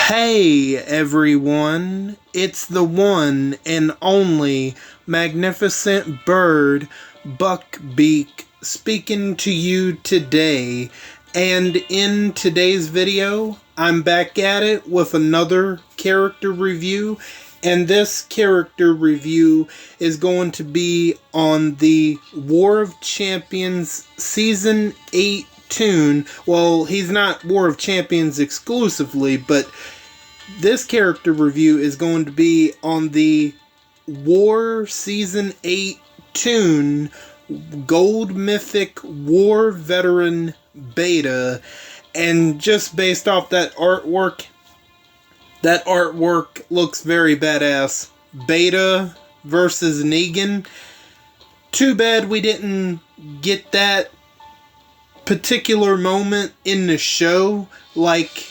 Hey everyone, it's the one and only magnificent bird, Beak, speaking to you today. And in today's video, I'm back at it with another character review. And this character review is going to be on the War of Champions Season 8 tune. Well, he's not War of Champions exclusively, but this character review is going to be on the War Season 8 tune, Gold Mythic War Veteran Beta. And just based off that artwork looks very badass. Beta versus Negan. Too bad we didn't get that particular moment in the show like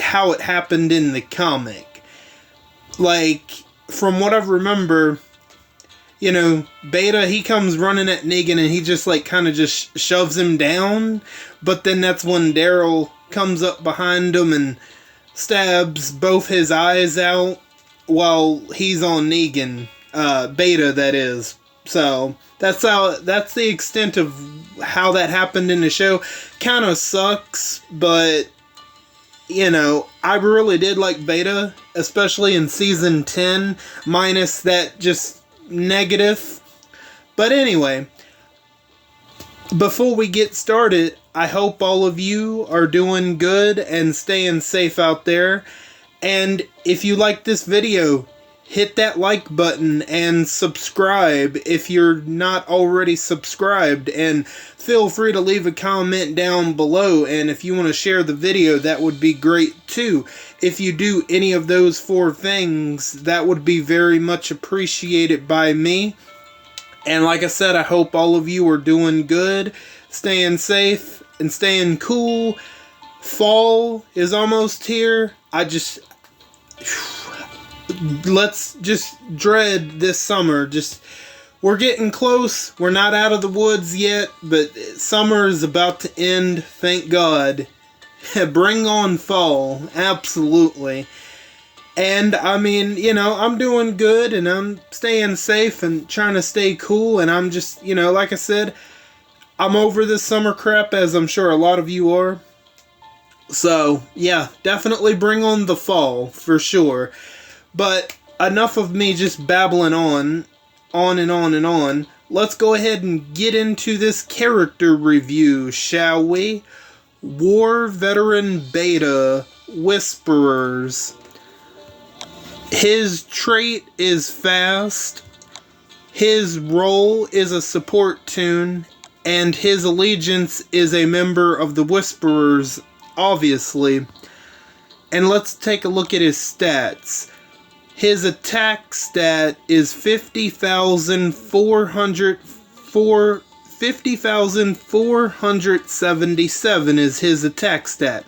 how it happened in the comic. Like, from what I remember, you know, Beta, he comes running at Negan and he just kind of just shoves him down, but then that's when Daryl comes up behind him and stabs both his eyes out while he's on Negan. Beta, that is. So that's the extent of how that happened in the show. Kind of sucks, but you know, I really did like Beta, especially in season 10, minus that just negative. But anyway, before we get started, I hope all of you are doing good and staying safe out there. And if you like this video, hit that like button and subscribe if you're not already subscribed. And feel free to leave a comment down below. And if you want to share the video, that would be great too. If you do any of those 4 things, that would be very much appreciated by me. And like I said, I hope all of you are doing good, staying safe, and staying cool. Fall is almost here. Let's just dread this summer. We're getting close. We're not out of the woods yet, but summer is about to end, thank God. Bring on fall, absolutely. And I mean, you know, I'm doing good and I'm staying safe and trying to stay cool, and I'm just, you know, like I said, I'm over this summer crap, as I'm sure a lot of you are. So, yeah, definitely bring on the fall, for sure. But enough of me just babbling on and on and on. Let's go ahead and get into this character review, shall we? War Veteran Beta, Whisperers. His trait is fast. His role is a support toon. And his allegiance is a member of the Whisperers, obviously. And let's take a look at his stats. His attack stat is 50,477 is his attack stat.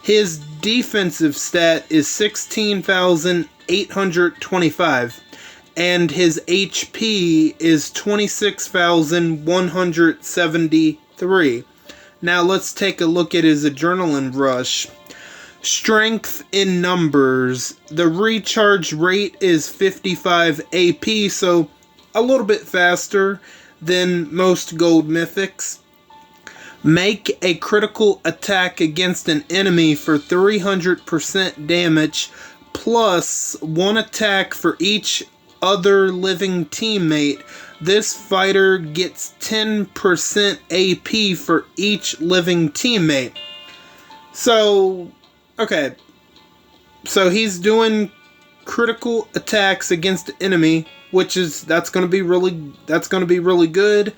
His defensive stat is 16,825. And his HP is 26,173. Now let's take a look at his adrenaline rush. Strength in numbers. The recharge rate is 55 AP, so a little bit faster than most gold mythics. Make a critical attack against an enemy for 300% damage, plus 1 attack for each other living teammate. This fighter gets 10% AP for each living teammate. So, okay, so he's doing critical attacks against the enemy, that's going to be really good.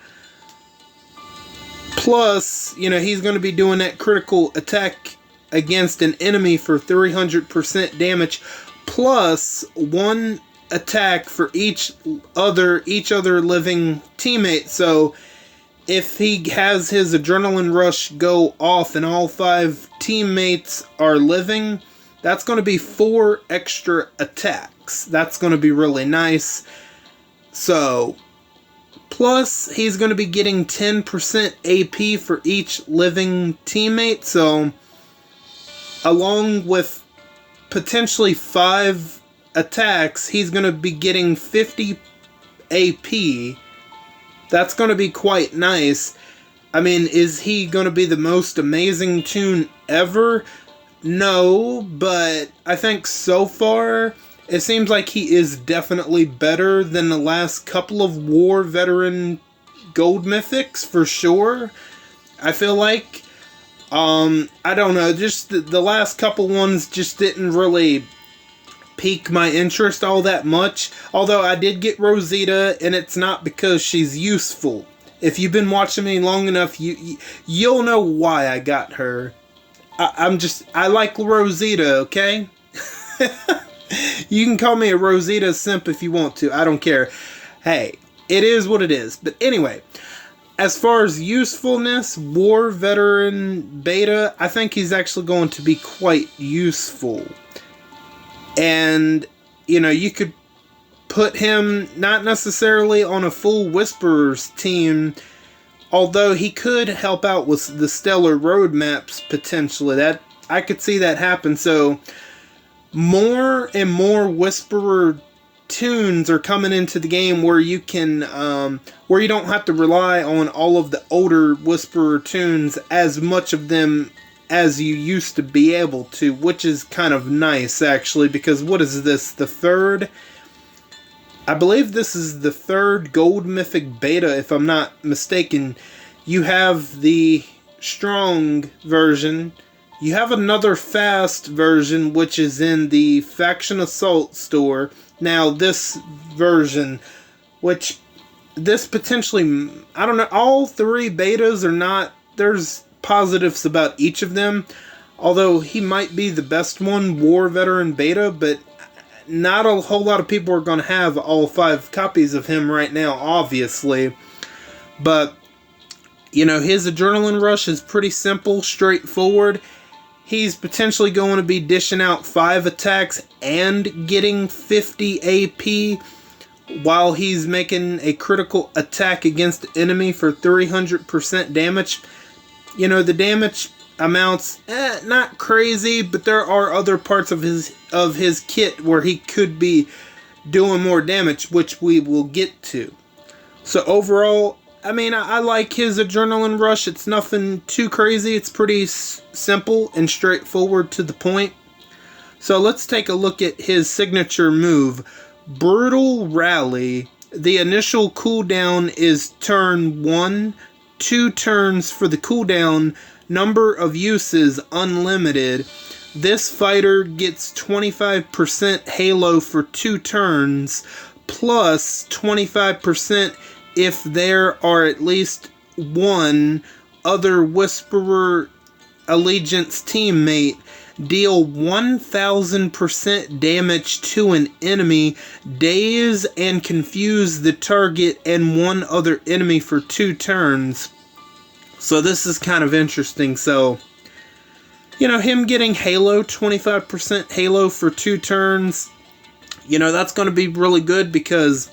Plus, you know, he's going to be doing that critical attack against an enemy for 300% damage, plus 1 attack for each other living teammate. So if he has his adrenaline rush go off and all 5 teammates are living, that's going to be 4 extra attacks. That's going to be really nice. So, plus he's going to be getting 10% AP for each living teammate. So, along with potentially 5 attacks, he's going to be getting 50 AP. That's going to be quite nice. I mean, is he going to be the most amazing toon ever? No, but I think so far, it seems like he is definitely better than the last couple of War Veteran Gold Mythics, for sure. I feel like, I don't know, just the last couple ones just didn't really pique my interest all that much. Although I did get Rosita, and it's not because she's useful. If you've been watching me long enough, you'll know why I got her. I like Rosita, okay? You can call me a Rosita simp if you want to. I don't care. Hey, it is what it is. But anyway, as far as usefulness, War Veteran Beta, I think he's actually going to be quite useful. And, you know, you could put him not necessarily on a full Whisperers team, although he could help out with the Stellar Roadmaps potentially. That I could see that happen. So more and more Whisperer toons are coming into the game where you can where you don't have to rely on all of the older Whisperer toons, as much of them as you used to be able to, which is kind of nice actually, because what is this, the third? I believe this is the third Gold Mythic Beta, if I'm not mistaken. You have the strong version. You have another fast version, which is in the Faction Assault store. Now, this version, which this potentially, I don't know, all 3 betas are not, there's positives about each of them. Although he might be the best one, War Veteran Beta, but not a whole lot of people are going to have all 5 copies of him right now, obviously. But, you know, his Adrenaline Rush is pretty simple, straightforward. He's potentially going to be dishing out 5 attacks and getting 50 AP while he's making a critical attack against the enemy for 300% damage. You know, the damage amounts, not crazy, but there are other parts of his kit where he could be doing more damage, which we will get to. So overall, I mean, I like his Adrenaline Rush. It's nothing too crazy. It's pretty simple and straightforward to the point. So let's take a look at his signature move, Brutal Rally. The initial cooldown is turn 1, 2 turns for the cooldown. Number of uses unlimited. This fighter gets 25% Halo for 2 turns, plus 25% if there are at least one other Whisperer Allegiance teammate. Deal 1000% damage to an enemy, daze and confuse the target and one other enemy for 2 turns. So this is kind of interesting. So, you know, him getting Halo, 25% Halo for 2 turns, you know, that's going to be really good, because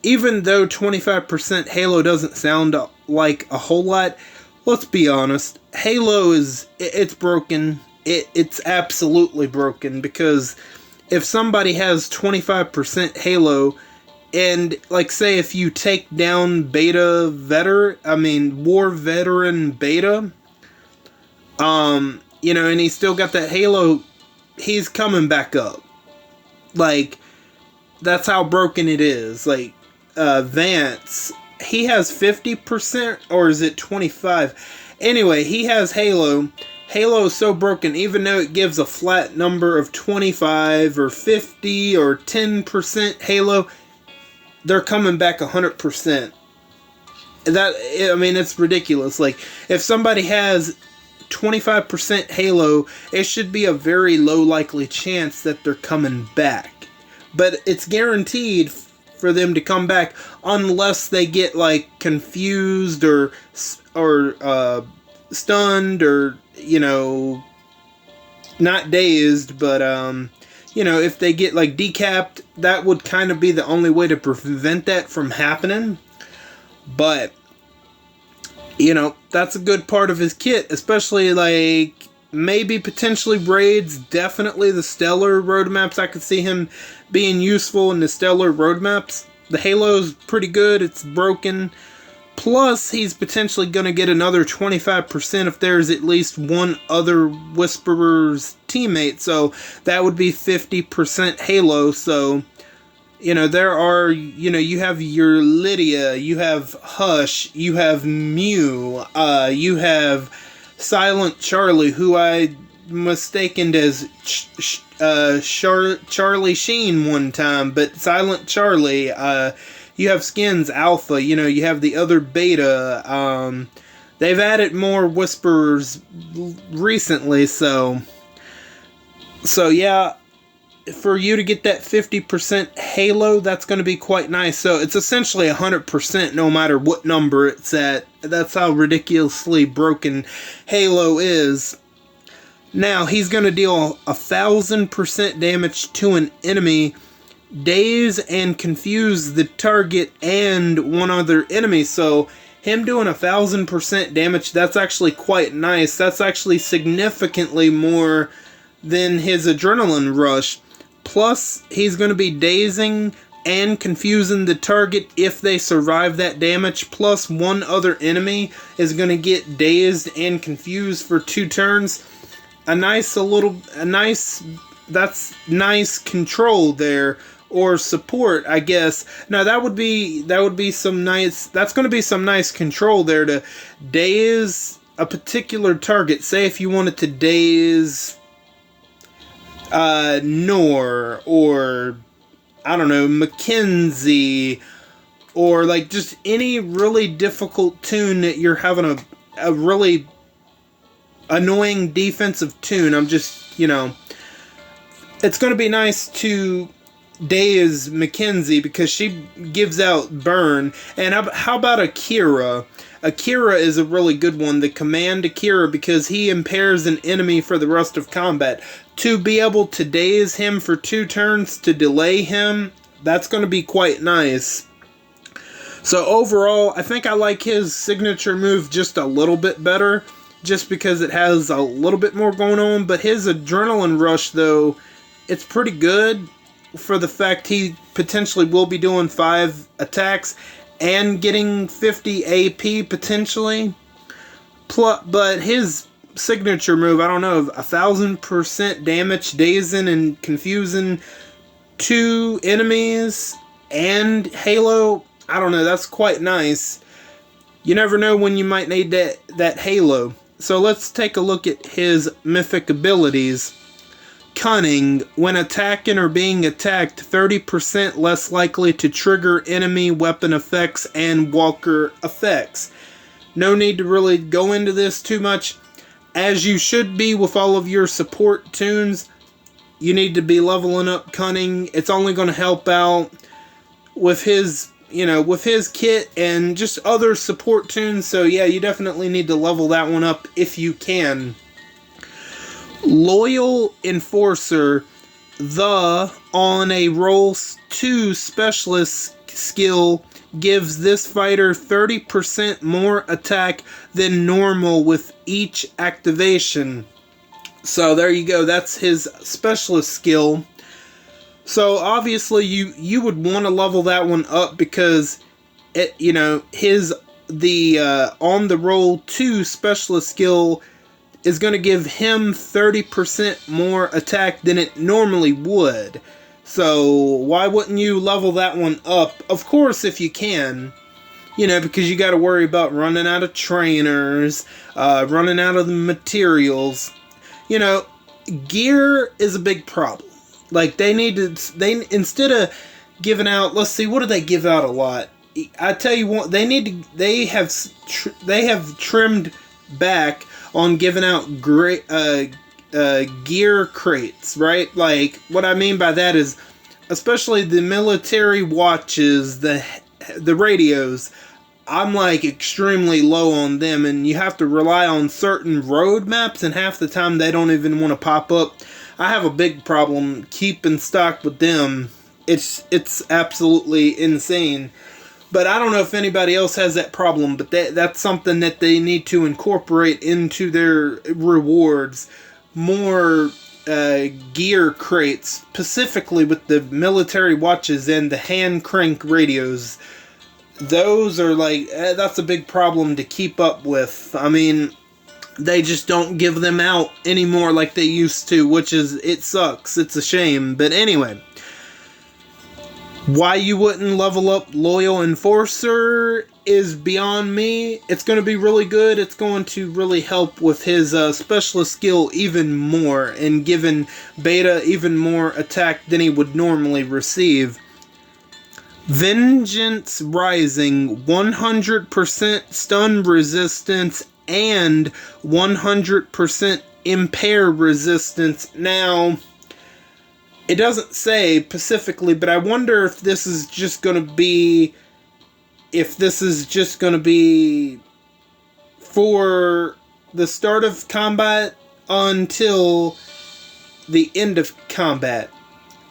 even though 25% Halo doesn't sound like a whole lot, let's be honest, Halo it's broken. It's absolutely broken, because if somebody has 25% Halo, and, like, say if you take down War Veteran Beta, you know, and he's still got that Halo, he's coming back up. Like, that's how broken it is. Like, Vance, he has 50%, or is it 25? Anyway, he has Halo. Halo is so broken, even though it gives a flat number of 25 or 50 or 10% Halo, they're coming back 100%. I mean, it's ridiculous. Like, if somebody has 25% Halo, it should be a very low likely chance that they're coming back. But it's guaranteed for them to come back unless they get, like, confused or stunned, or, you know, not dazed, but you know, if they get, like, decapped, that would kind of be the only way to prevent that from happening. But, you know, that's a good part of his kit, especially, like, maybe potentially raids. Definitely the stellar road maps. I could see him being useful in the stellar road maps. The Halo's pretty good. It's broken. Plus, he's potentially going to get another 25% if there's at least one other Whisperer's teammate. So that would be 50% Halo. So, you know, there are, you know, you have your Lydia, you have Hush, you have Mew, you have Silent Charlie, who I mistaken as Charlie Sheen one time, but Silent Charlie. You have skins Alpha, you know, you have the other Beta. They've added more Whisperers recently, so yeah, for you to get that 50% Halo, that's going to be quite nice. So it's essentially 100% no matter what number it's at. That's how ridiculously broken Halo is. Now, he's going to deal 1,000% damage to an enemy, daze and confuse the target and one other enemy. So him doing 1,000% damage, that's actually quite nice. That's actually significantly more than his Adrenaline Rush. Plus, he's going to be dazing and confusing the target if they survive that damage. Plus, one other enemy is going to get dazed and confused for 2 turns. That's nice control there, or support, I guess. Now that would be some nice. That's going to be some nice control there to daze a particular target. Say if you wanted to daze Nor, or I don't know, Mackenzie, or like just any really difficult tune that you're having a really annoying defensive tune. I'm just, you know, it's going to be nice to daze Mackenzie because she gives out burn. And how about Akira? Akira is a really good one. The command Akira, because he impairs an enemy for the rest of combat. To be able to daze him for 2 turns to delay him, that's going to be quite nice. So overall, I think I like his signature move just a little bit better, just because it has a little bit more going on. But his Adrenaline Rush, though, it's pretty good for the fact he potentially will be doing 5 attacks and getting 50 AP potentially. But his signature move, I don't know, 1,000% damage, dazing and confusing 2 enemies and Halo, I don't know, that's quite nice. You never know when you might need that Halo. So let's take a look at his mythic abilities. Cunning. When attacking or being attacked, 30% less likely to trigger enemy weapon effects and walker effects. No need to really go into this too much. As you should be with all of your support tunes, you need to be leveling up Cunning. It's only going to help out with his, you know, with his kit and just other support tunes. So yeah, you definitely need to level that one up if you can. Loyal Enforcer. The on a roll 2 specialist skill gives this fighter 30% more attack than normal with each activation. So there you go, that's his specialist skill. So obviously you would want to level that one up because it, you know, the on the roll 2 specialist skill is going to give him 30% more attack than it normally would. So why wouldn't you level that one up? Of course, if you can. You know, because you got to worry about running out of trainers, running out of the materials. You know, gear is a big problem. Like, they instead of giving out, let's see, what do they give out a lot? I tell you what, they have trimmed back on giving out great gear crates, right? Like, what I mean by that is, especially the military watches, the radios, I'm like extremely low on them, and you have to rely on certain road maps, and half the time they don't even want to pop up. I have a big problem keeping stock with them. It's absolutely insane. But I don't know if anybody else has that problem, but that's something that they need to incorporate into their rewards. More gear crates, specifically with the military watches and the hand crank radios. Those are like, that's a big problem to keep up with. I mean, they just don't give them out anymore like they used to, which is, it sucks. It's a shame. But anyway, why you wouldn't level up Loyal Enforcer is beyond me. It's going to be really good. It's going to really help with his specialist skill even more, and giving Beta even more attack than he would normally receive. Vengeance Rising, 100% stun resistance and 100% impair resistance. Now, it doesn't say specifically, but I wonder if this is just going to be... if this is just going to be for the start of combat until the end of combat.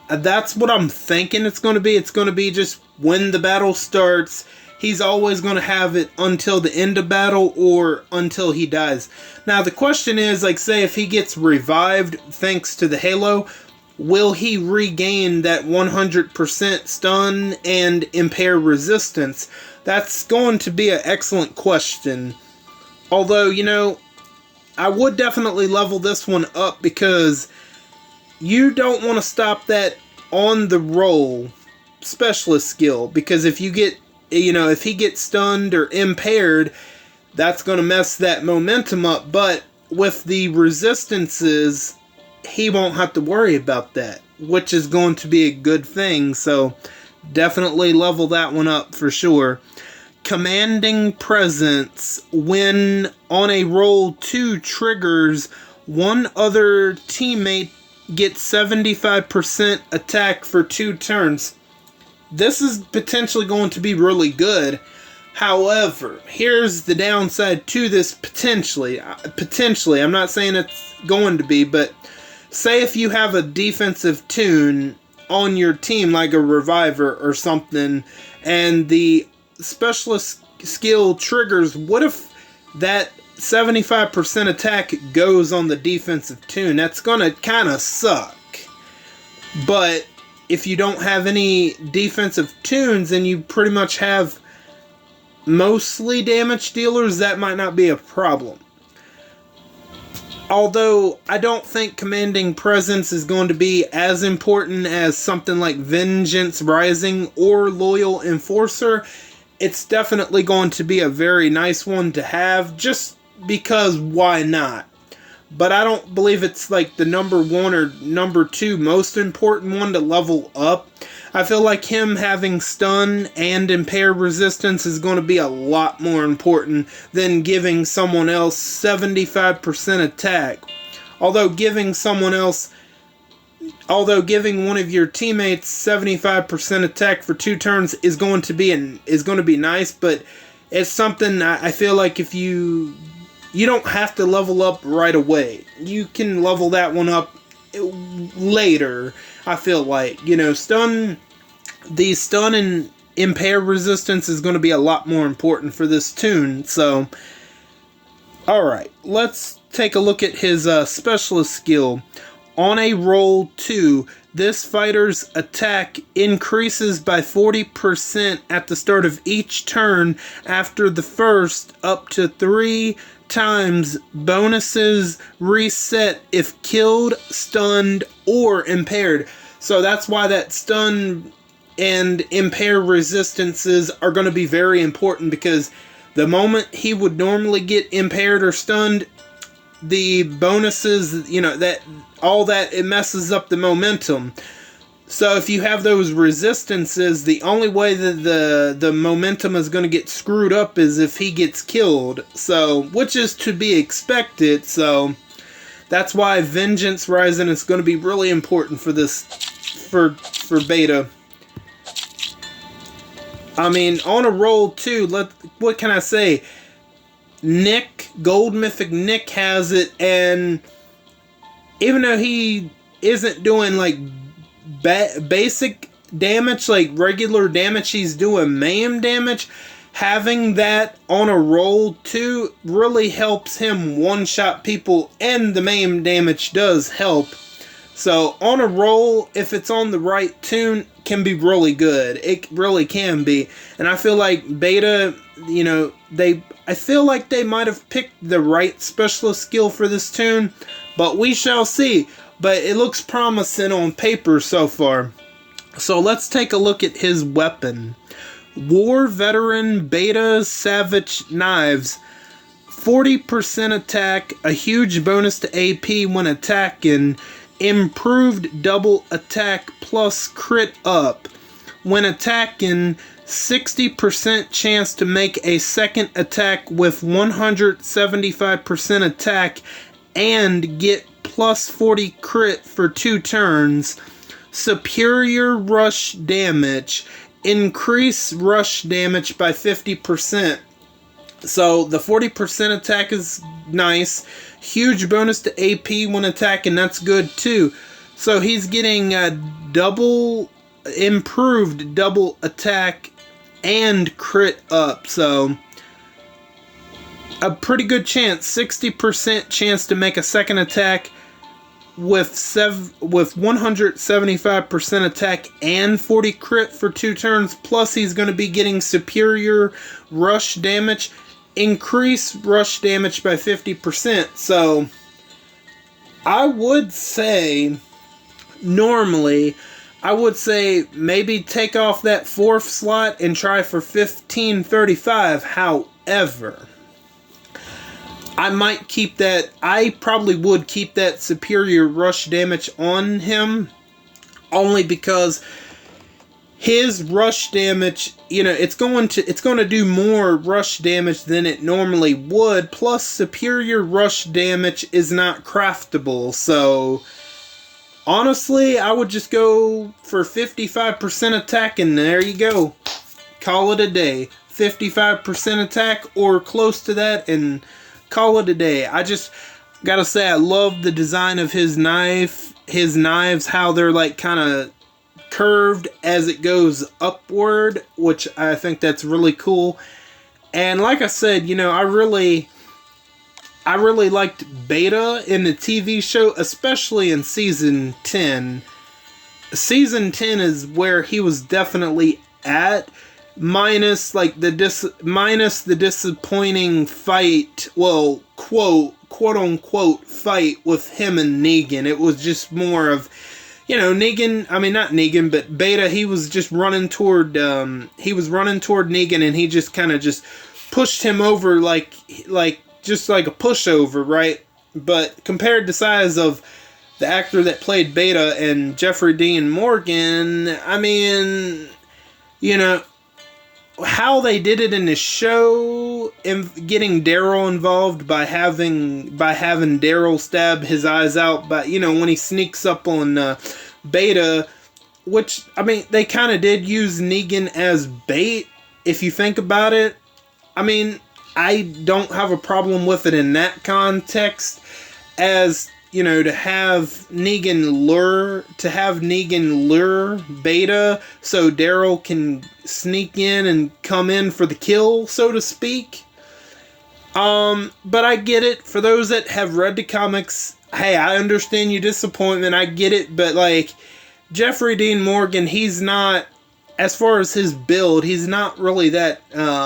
That's what I'm thinking it's going to be. It's going to be just when the battle starts. He's always going to have it until the end of battle or until he dies. Now, the question is, like, say if he gets revived thanks to the Halo, will he regain that 100% stun and impair resistance? That's going to be an excellent question. Although, you know, I would definitely level this one up, because you don't want to stop that on the roll specialist skill. Because if you get, you know, if he gets stunned or impaired, that's going to mess that momentum up. But with the resistances, he won't have to worry about that, which is going to be a good thing. So definitely level that one up for sure. Commanding Presence, when on a roll 2 triggers, one other teammate gets 75% attack for 2 turns. This is potentially going to be really good. However, here's the downside to this potentially. Potentially, I'm not saying it's going to be, but say if you have a defensive tune on your team, like a reviver or something, and the specialist skill triggers, what if that 75% attack goes on the defensive tune? That's gonna kind of suck. But if you don't have any defensive tunes and you pretty much have mostly damage dealers, that might not be a problem. Although, I don't think Commanding Presence is going to be as important as something like Vengeance Rising or Loyal Enforcer. It's definitely going to be a very nice one to have, just because why not? But I don't believe it's like the number 1 or number 2 most important one to level up. I feel like him having stun and impair resistance is going to be a lot more important than giving someone else 75% attack. Although giving one of your teammates 75% attack for 2 turns is going to be nice, but it's something I feel like if you don't have to level up right away. You can level that one up later. I feel like, you know, stun and impair resistance is going to be a lot more important for this tune. So, alright, let's take a look at his specialist skill. On a roll 2, this fighter's attack increases by 40% at the start of each turn after the first, up to 3 times. Bonuses reset if killed, stunned, or impaired. So that's why that stun and impair resistances are going to be very important, because the moment he would normally get impaired or stunned, the bonuses, you know, that all that, it messes up the momentum. So if you have those resistances, the only way that the momentum is going to get screwed up is if he gets killed. So, which is to be expected. So that's why Vengeance Rising is going to be really important for this, for Beta. I mean, on a roll too, what can I say? Nick, Gold Mythic Nick has it, and even though he isn't doing like basic damage, like regular damage he's doing mayhem damage, having that on a roll too really helps him one-shot people, and the mayhem damage does help. So on a roll, if it's on the right tune, can be really good. It really can be. And I feel like Beta, you know, I feel like they might have picked the right specialist skill for this tune, but we shall see. But it looks promising on paper so far. So let's take a look at his weapon. War Veteran Beta Savage Knives. 40% attack, a huge bonus to AP when attacking, improved double attack plus crit up. When attacking, 60% chance to make a second attack with 175% attack and get plus 40 crit for 2 turns. Superior rush damage. Increase rush damage by 50%. So the 40% attack is nice. Huge bonus to AP when attacking, that's good too. So he's getting a improved double attack and crit up. So a pretty good chance, 60% chance to make a second attack with 175% attack and 40 crit for 2 turns. Plus he's going to be getting superior rush damage. Increase rush damage by 50%. So I would say, normally, I would say maybe take off that 4th slot and try for 1535. However, I might keep that. I probably would keep that superior rush damage on him, only because his rush damage, you know, it's going to do more rush damage than it normally would. Plus, superior rush damage is not craftable. So honestly, I would just go for 55% attack, and there you go. Call it a day. 55% attack or close to that, and call it a day. I just gotta say, I love the design of his knife. His knives, how they're like kind of curved as it goes upward, which I think that's really cool. And like I said, you know, I really liked Beta in the TV show, especially in season 10. Season 10 is where he was definitely at, minus the disappointing fight, well, quote unquote fight with him and Negan. It was just more of, you know, Negan, I mean, not Negan, but Beta, he was just running toward Negan, and he just kind of just pushed him over just like a pushover, right? But compared to size of the actor that played Beta and Jeffrey Dean Morgan, I mean, you know, how they did it in the show, getting Daryl involved by having Daryl stab his eyes out, but you know, when he sneaks up on Beta, which, I mean, they kind of did use Negan as bait, if you think about it. I mean, I don't have a problem with it in that context, as, you know, to have Negan lure Beta so Daryl can sneak in and come in for the kill, so to speak. But I get it. For those that have read the comics, hey, I understand your disappointment. I get it. But, like, Jeffrey Dean Morgan, he's not, as far as his build, he's not really that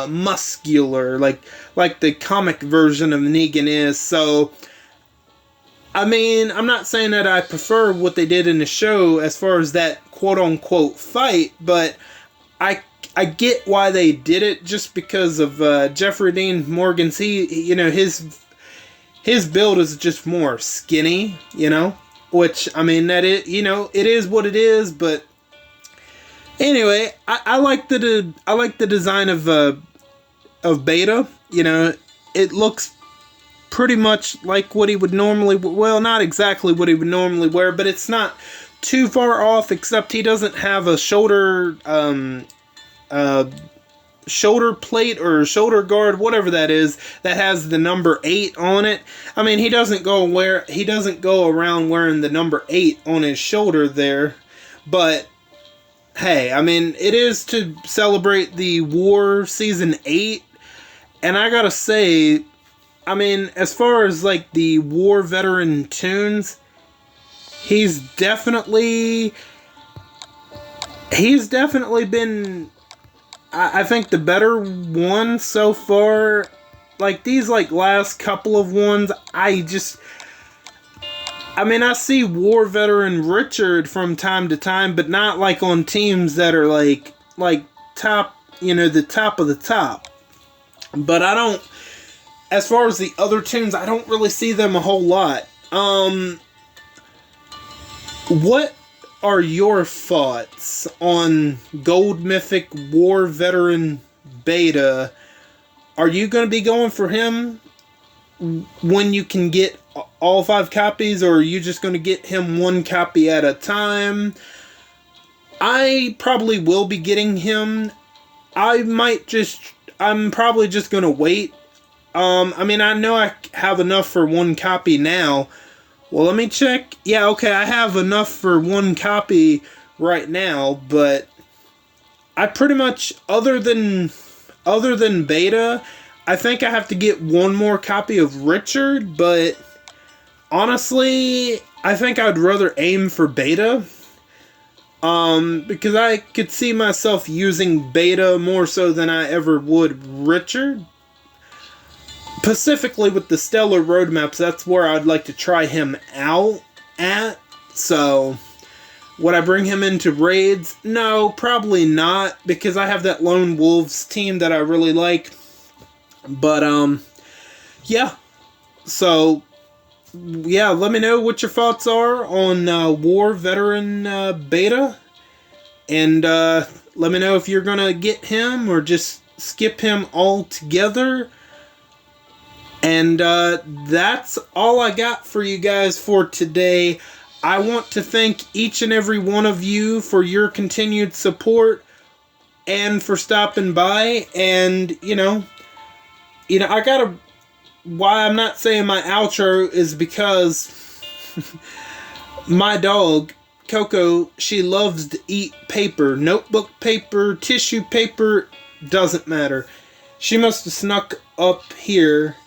muscular like the comic version of Negan is. So, I mean, I'm not saying that I prefer what they did in the show as far as that quote-unquote fight, but I get why they did it, just because of Jeffrey Dean Morgan's, you know, his build is just more skinny, you know, which, I mean, that it, you know, it is what it is, but anyway, I like the design of Beta. You know, it looks pretty much like what he would normally, well, not exactly what he would normally wear, but it's not too far off, except he doesn't have a shoulder plate or shoulder guard, whatever that is, that has the number 8 on it. I mean, he doesn't go around wearing the number 8 on his shoulder there, but hey, I mean, it is to celebrate the War Season 8, and I gotta say, I mean, as far as like the War veteran tunes, he's definitely been, I think, the better one so far. Like these like last couple of ones, I mean, I see war veteran Richard from time to time, but not like on teams that are like top, the top of the top. But I don't, as far as the other tunes, I don't really see them a whole lot. What are your thoughts on Gold Mythic War Veteran Beta? Are you going to be going for him when you can get all 5 copies, or are you just going to get him 1 copy at a time? I probably will be getting him. I'm probably just going to wait. I mean, I know I have enough for 1 copy now. Well, let me check. Yeah, okay, I have enough for 1 copy right now, but I pretty much, other than beta, I think I have to get 1 more copy of Richard, but honestly, I think I'd rather aim for beta. Because I could see myself using beta more so than I ever would Richard. Specifically with the Stellar Roadmaps, that's where I'd like to try him out at. So, would I bring him into raids? No, probably not, because I have that Lone Wolves team that I really like. But, yeah. So, yeah, let me know what your thoughts are on War Veteran Beta. And let me know if you're going to get him or just skip him altogether. And that's all I got for you guys for today. I want to thank each and every one of you for your continued support and for stopping by. And, I gotta... Why I'm not saying my outro is because my dog, Coco, she loves to eat paper. Notebook paper, tissue paper, doesn't matter. She must have snuck up here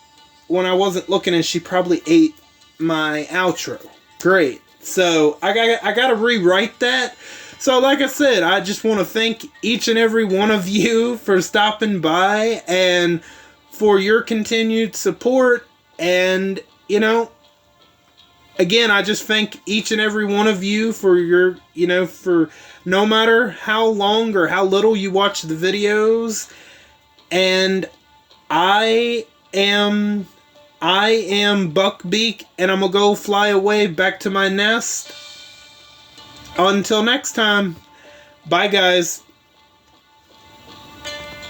when I wasn't looking, and she probably ate my outro. Great. So, I gotta rewrite that. So, like I said, I just want to thank each and every one of you for stopping by and for your continued support. And, again, I just thank each and every one of you for your, for no matter how long or how little you watch the videos. And I am Buck Beak, and I'm gonna go fly away back to my nest. Until next time, bye guys.